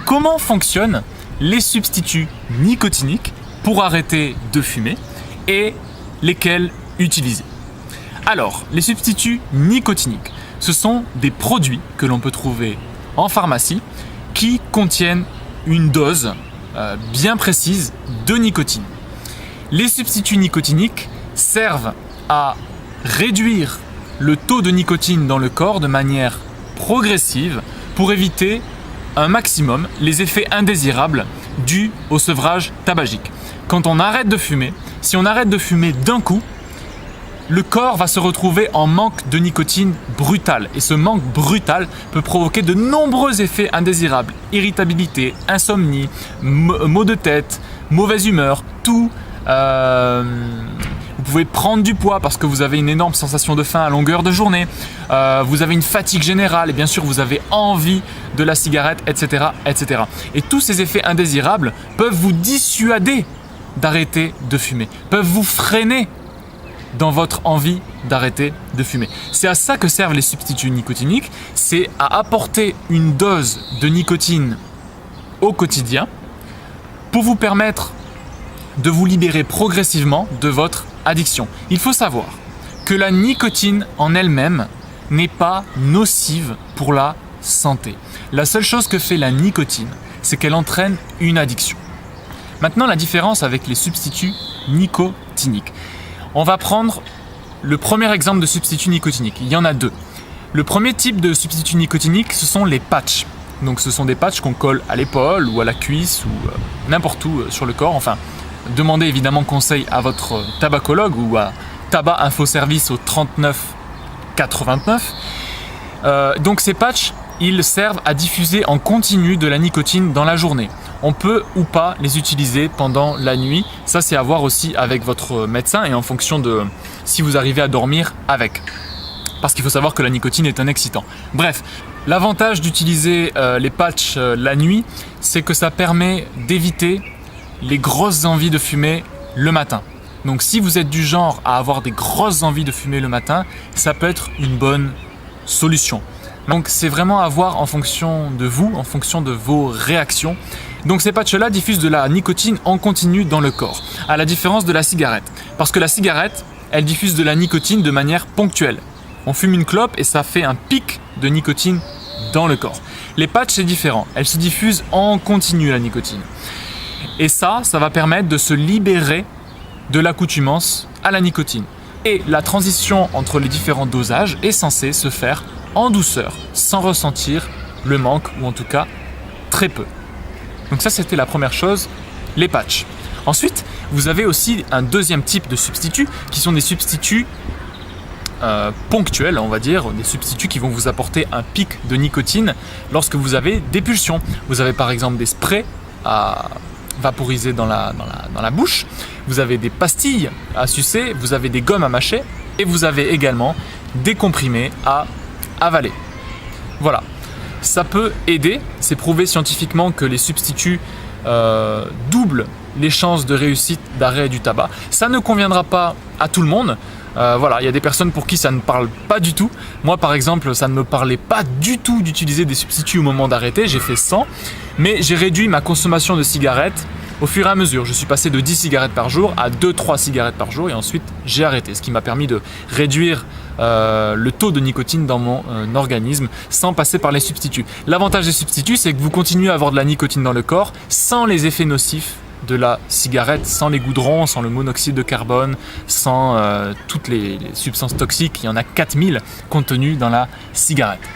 comment fonctionnent les substituts nicotiniques pour arrêter de fumer et lesquels utiliser. Alors, les substituts nicotiniques, ce sont des produits que l'on peut trouver en pharmacie qui contiennent une dose bien précise de nicotine. Les substituts nicotiniques servent à réduire le taux de nicotine dans le corps de manière progressive pour éviter un maximum les effets indésirables dus au sevrage tabagique. Quand on arrête de fumer, si on arrête de fumer d'un coup, le corps va se retrouver en manque de nicotine brutal. Et ce manque brutal peut provoquer de nombreux effets indésirables. Irritabilité, insomnie, maux de tête, mauvaise humeur, tout. Vous pouvez prendre du poids parce que vous avez une énorme sensation de faim à longueur de journée. Vous avez une fatigue générale et bien sûr vous avez envie de la cigarette, etc., etc. Et tous ces effets indésirables peuvent vous dissuader d'arrêter de fumer, peuvent vous freiner dans votre envie d'arrêter de fumer. C'est à ça que servent les substituts nicotiniques, c'est à apporter une dose de nicotine au quotidien pour vous permettre de vous libérer progressivement de votre addiction. Il faut savoir que la nicotine en elle-même n'est pas nocive pour la santé. La seule chose que fait la nicotine, c'est qu'elle entraîne une addiction. Maintenant, la différence avec les substituts nicotiniques. On va prendre le premier exemple de substitut nicotinique. Il y en a deux. Le premier type de substitut nicotinique, ce sont les patchs. Donc ce sont des patchs qu'on colle à l'épaule ou à la cuisse ou n'importe où sur le corps. Enfin, demandez évidemment conseil à votre tabacologue ou à Tabac Info Service au 39 89. Donc ces patchs, ils servent à diffuser en continu de la nicotine dans la journée. On peut ou pas les utiliser pendant la nuit. Ça, c'est à voir aussi avec votre médecin et en fonction de si vous arrivez à dormir avec. Parce qu'il faut savoir que la nicotine est un excitant. Bref, l'avantage d'utiliser les patchs la nuit, c'est que ça permet d'éviter les grosses envies de fumer le matin. Donc si vous êtes du genre à avoir des grosses envies de fumer le matin, ça peut être une bonne solution. Donc c'est vraiment à voir en fonction de vous, en fonction de vos réactions. Donc ces patchs-là diffusent de la nicotine en continu dans le corps, à la différence de la cigarette. Parce que la cigarette, elle diffuse de la nicotine de manière ponctuelle. On fume une clope et ça fait un pic de nicotine dans le corps. Les patchs, c'est différent. Elles se diffusent en continu, la nicotine. Et ça va permettre de se libérer de l'accoutumance à la nicotine. Et la transition entre les différents dosages est censée se faire en douceur, sans ressentir le manque, ou en tout cas très peu. Donc ça, c'était la première chose, les patchs. Ensuite, vous avez aussi un deuxième type de substituts qui sont des substituts ponctuels, on va dire, des substituts qui vont vous apporter un pic de nicotine lorsque vous avez des pulsions. Vous avez par exemple des sprays à vaporiser dans la bouche, vous avez des pastilles à sucer, vous avez des gommes à mâcher et vous avez également des comprimés à avaler. Voilà. Ça peut aider, c'est prouvé scientifiquement que les substituts doublent les chances de réussite d'arrêt du tabac. Ça ne conviendra pas à tout le monde. Voilà, il y a des personnes pour qui ça ne parle pas du tout. Moi par exemple, ça ne me parlait pas du tout d'utiliser des substituts au moment d'arrêter, j'ai fait 100, mais j'ai réduit ma consommation de cigarettes au fur et à mesure. Je suis passé de 10 cigarettes par jour à 2-3 cigarettes par jour et ensuite j'ai arrêté, ce qui m'a permis de réduire le taux de nicotine dans mon organisme sans passer par les substituts. L'avantage des substituts, c'est que vous continuez à avoir de la nicotine dans le corps sans les effets nocifs de la cigarette, sans les goudrons, sans le monoxyde de carbone, sans toutes les substances toxiques. Il y en a 4000 contenues dans la cigarette.